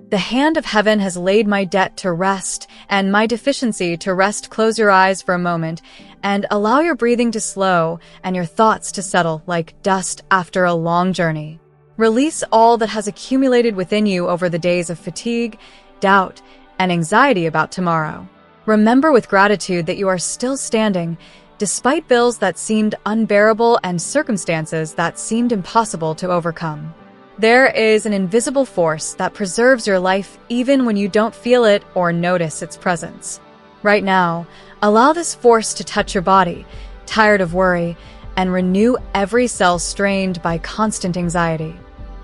The hand of heaven has laid my debt to rest and my deficiency to rest. Close your eyes for a moment and allow your breathing to slow and your thoughts to settle like dust after a long journey. Release all that has accumulated within you over the days of fatigue, doubt, and anxiety about tomorrow. Remember with gratitude that you are still standing, despite bills that seemed unbearable and circumstances that seemed impossible to overcome. There is an invisible force that preserves your life even when you don't feel it or notice its presence. Right now, allow this force to touch your body, tired of worry, and renew every cell strained by constant anxiety.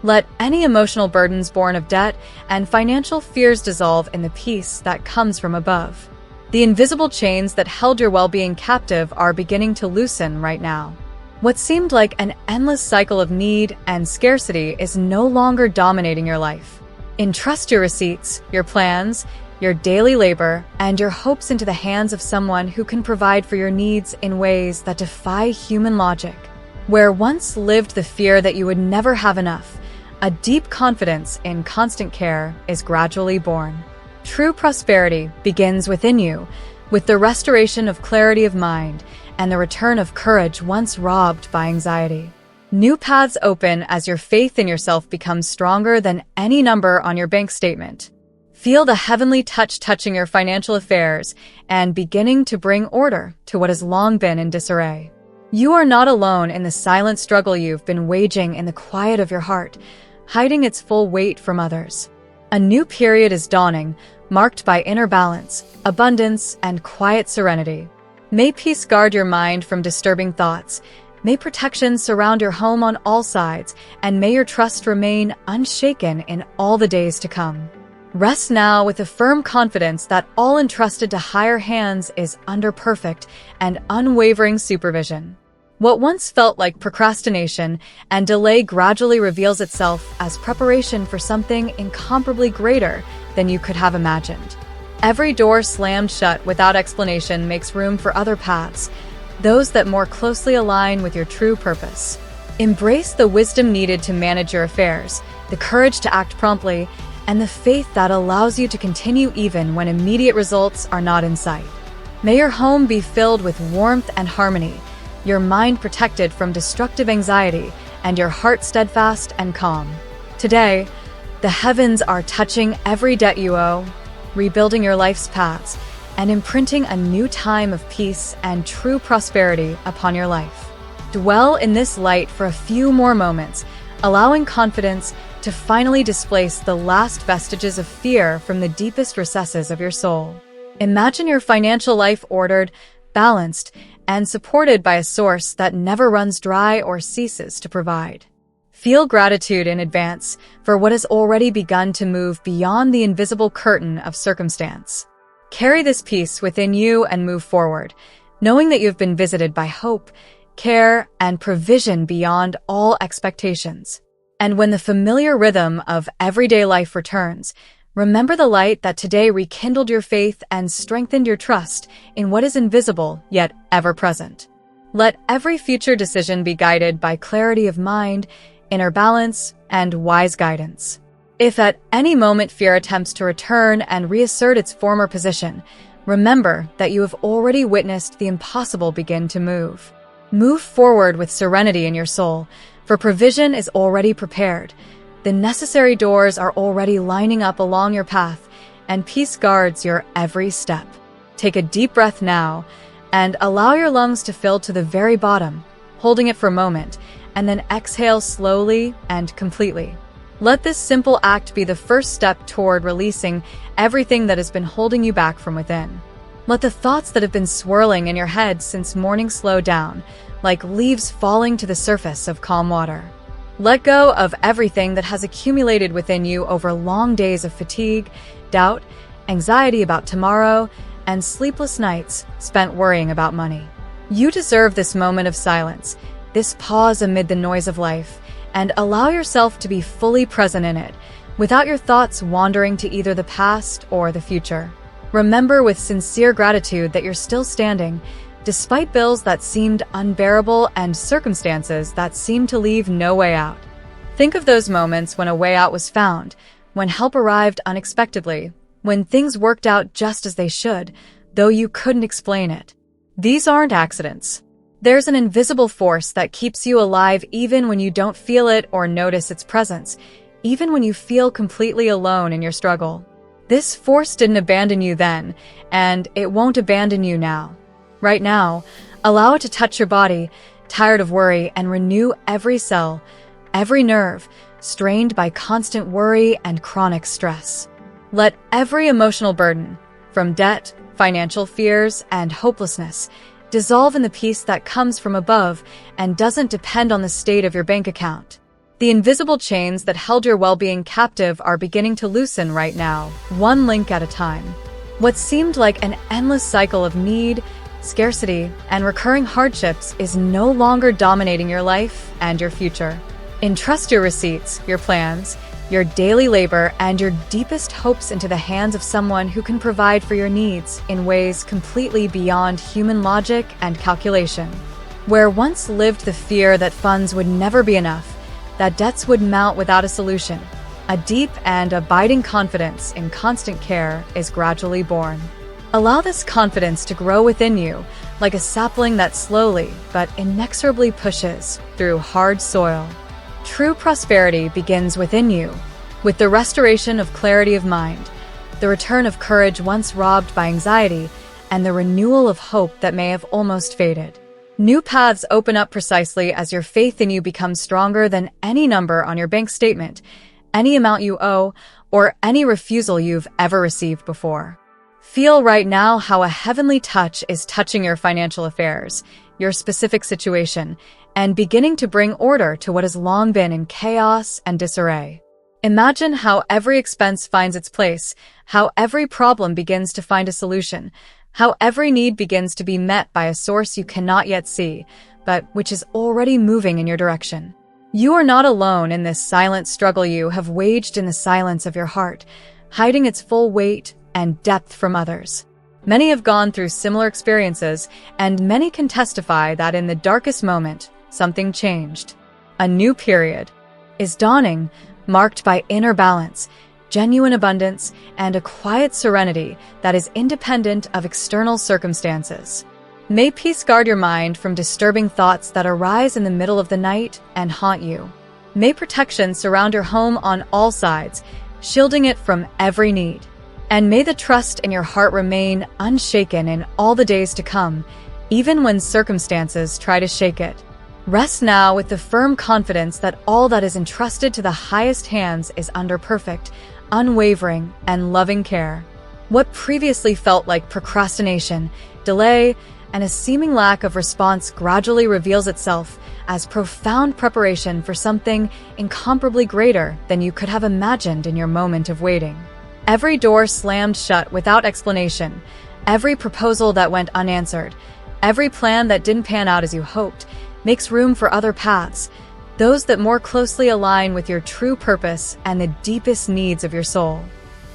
Let any emotional burdens born of debt and financial fears dissolve in the peace that comes from above. The invisible chains that held your well-being captive are beginning to loosen right now. What seemed like an endless cycle of need and scarcity is no longer dominating your life. Entrust your receipts, your plans, your daily labor, and your hopes into the hands of someone who can provide for your needs in ways that defy human logic. Where once lived the fear that you would never have enough, a deep confidence in constant care is gradually born. True prosperity begins within you, with the restoration of clarity of mind and the return of courage once robbed by anxiety. New paths open as your faith in yourself becomes stronger than any number on your bank statement. Feel the heavenly touch touching your financial affairs and beginning to bring order to what has long been in disarray. You are not alone in the silent struggle you've been waging in the quiet of your heart, hiding its full weight from others. A new period is dawning, marked by inner balance, abundance, and quiet serenity. May peace guard your mind from disturbing thoughts. May protection surround your home on all sides, and may your trust remain unshaken in all the days to come. Rest now with a firm confidence that all entrusted to higher hands is under perfect and unwavering supervision. What once felt like procrastination and delay gradually reveals itself as preparation for something incomparably greater than you could have imagined. Every door slammed shut without explanation makes room for other paths, those that more closely align with your true purpose. Embrace the wisdom needed to manage your affairs, the courage to act promptly, and the faith that allows you to continue even when immediate results are not in sight. May your home be filled with warmth and harmony, your mind protected from destructive anxiety, and your heart steadfast and calm. Today, the heavens are touching every debt you owe, rebuilding your life's paths, and imprinting a new time of peace and true prosperity upon your life. Dwell in this light for a few more moments, allowing confidence to finally displace the last vestiges of fear from the deepest recesses of your soul. Imagine your financial life ordered, balanced, and supported by a source that never runs dry or ceases to provide. Feel gratitude in advance for what has already begun to move beyond the invisible curtain of circumstance. Carry this peace within you and move forward, knowing that you have been visited by hope, care, and provision beyond all expectations. And when the familiar rhythm of everyday life returns, remember the light that today rekindled your faith and strengthened your trust in what is invisible yet ever present. Let every future decision be guided by clarity of mind, inner balance, and wise guidance. If at any moment fear attempts to return and reassert its former position, remember that you have already witnessed the impossible begin to move. Move forward with serenity in your soul, for provision is already prepared. The necessary doors are already lining up along your path, and peace guards your every step. Take a deep breath now, and allow your lungs to fill to the very bottom, holding it for a moment, and then exhale slowly and completely. Let this simple act be the first step toward releasing everything that has been holding you back from within. Let the thoughts that have been swirling in your head since morning slow down, like leaves falling to the surface of calm water. Let go of everything that has accumulated within you over long days of fatigue, doubt, anxiety about tomorrow, and sleepless nights spent worrying about money. You deserve this moment of silence, this pause amid the noise of life, and allow yourself to be fully present in it, without your thoughts wandering to either the past or the future. Remember with sincere gratitude that you're still standing, despite bills that seemed unbearable and circumstances that seemed to leave no way out. Think of those moments when a way out was found, when help arrived unexpectedly, when things worked out just as they should, though you couldn't explain it. These aren't accidents. There's an invisible force that keeps you alive even when you don't feel it or notice its presence, even when you feel completely alone in your struggle. This force didn't abandon you then, and it won't abandon you now. Right now, allow it to touch your body, tired of worry, and renew every cell, every nerve, strained by constant worry and chronic stress. Let every emotional burden, from debt, financial fears, and hopelessness, dissolve in the peace that comes from above and doesn't depend on the state of your bank account. The invisible chains that held your well-being captive are beginning to loosen right now, one link at a time. What seemed like an endless cycle of need, scarcity, and recurring hardships is no longer dominating your life and your future. Entrust your receipts, your plans, your daily labor, and your deepest hopes into the hands of someone who can provide for your needs in ways completely beyond human logic and calculation. Where once lived the fear that funds would never be enough, that debts would mount without a solution, a deep and abiding confidence in constant care is gradually born. Allow this confidence to grow within you, like a sapling that slowly but inexorably pushes through hard soil. True prosperity begins within you, with the restoration of clarity of mind, the return of courage once robbed by anxiety, and the renewal of hope that may have almost faded. New paths open up precisely as your faith in you becomes stronger than any number on your bank statement, any amount you owe, or any refusal you've ever received before. Feel right now how a heavenly touch is touching your financial affairs, your specific situation, and beginning to bring order to what has long been in chaos and disarray. Imagine how every expense finds its place, how every problem begins to find a solution, how every need begins to be met by a source you cannot yet see, but which is already moving in your direction. You are not alone in this silent struggle you have waged in the silence of your heart, hiding its full weight and depth from others. Many have gone through similar experiences, and many can testify that in the darkest moment, something changed. A new period is dawning, marked by inner balance, genuine abundance, and a quiet serenity that is independent of external circumstances. May peace guard your mind from disturbing thoughts that arise in the middle of the night and haunt you. May protection surround your home on all sides, shielding it from every need. And may the trust in your heart remain unshaken in all the days to come, even when circumstances try to shake it. Rest now with the firm confidence that all that is entrusted to the highest hands is under perfect, unwavering, and loving care. What previously felt like procrastination, delay, and a seeming lack of response gradually reveals itself as profound preparation for something incomparably greater than you could have imagined in your moment of waiting. Every door slammed shut without explanation, every proposal that went unanswered, every plan that didn't pan out as you hoped, makes room for other paths, those that more closely align with your true purpose and the deepest needs of your soul.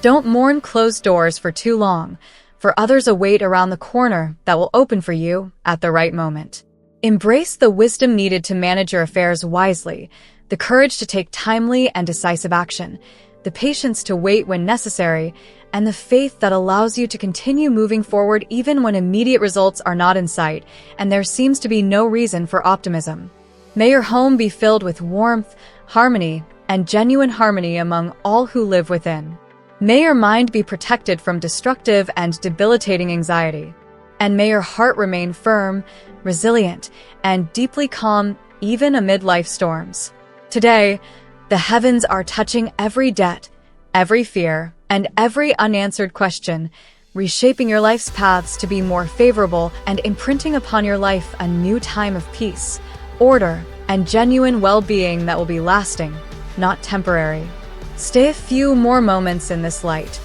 Don't mourn closed doors for too long, for others await around the corner that will open for you at the right moment. Embrace the wisdom needed to manage your affairs wisely, the courage to take timely and decisive action, the patience to wait when necessary, and the faith that allows you to continue moving forward even when immediate results are not in sight and there seems to be no reason for optimism. May your home be filled with warmth, harmony, and genuine harmony among all who live within. May your mind be protected from destructive and debilitating anxiety. And may your heart remain firm, resilient, and deeply calm even amid life storms. Today, the heavens are touching every debt, every fear, and every unanswered question, reshaping your life's paths to be more favorable and imprinting upon your life a new time of peace, order, and genuine well-being that will be lasting, not temporary. Stay a few more moments in this light,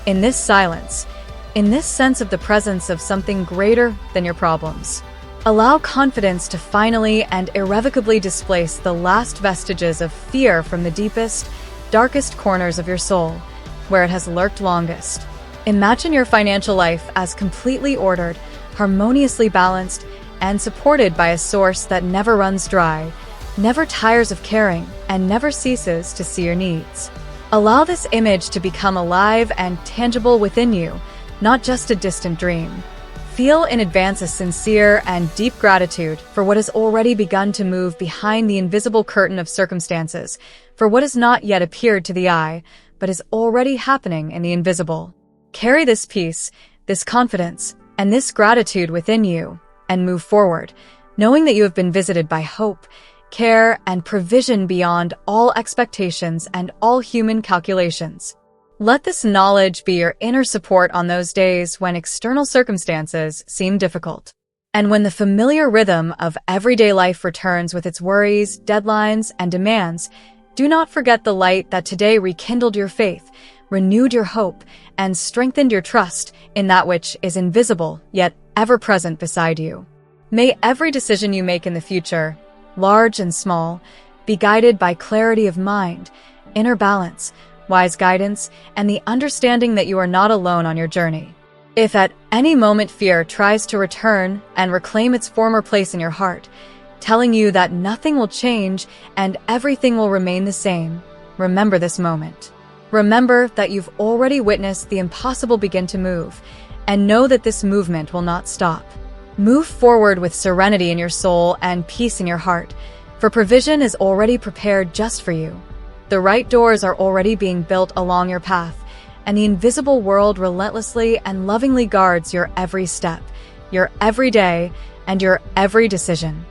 in this silence, in this sense of the presence of something greater than your problems. Allow confidence to finally and irrevocably displace the last vestiges of fear from the deepest, darkest corners of your soul, where it has lurked longest. Imagine your financial life as completely ordered, harmoniously balanced, and supported by a source that never runs dry, never tires of caring, and never ceases to see your needs. Allow this image to become alive and tangible within you, not just a distant dream. Feel in advance a sincere and deep gratitude for what has already begun to move behind the invisible curtain of circumstances, for what has not yet appeared to the eye, but is already happening in the invisible. Carry this peace, this confidence, and this gratitude within you, and move forward, knowing that you have been visited by hope, care, and provision beyond all expectations and all human calculations. Let this knowledge be your inner support on those days when external circumstances seem difficult. And when the familiar rhythm of everyday life returns with its worries, deadlines, and demands, do not forget the light that today rekindled your faith, renewed your hope, and strengthened your trust in that which is invisible yet ever present beside you. May every decision you make in the future, large and small, be guided by clarity of mind, inner balance, wise guidance, and the understanding that you are not alone on your journey. If at any moment fear tries to return and reclaim its former place in your heart, telling you that nothing will change and everything will remain the same, remember this moment. Remember that you've already witnessed the impossible begin to move, and know that this movement will not stop. Move forward with serenity in your soul and peace in your heart, for provision is already prepared just for you. The right doors are already being built along your path, and the invisible world relentlessly and lovingly guards your every step, your every day, and your every decision.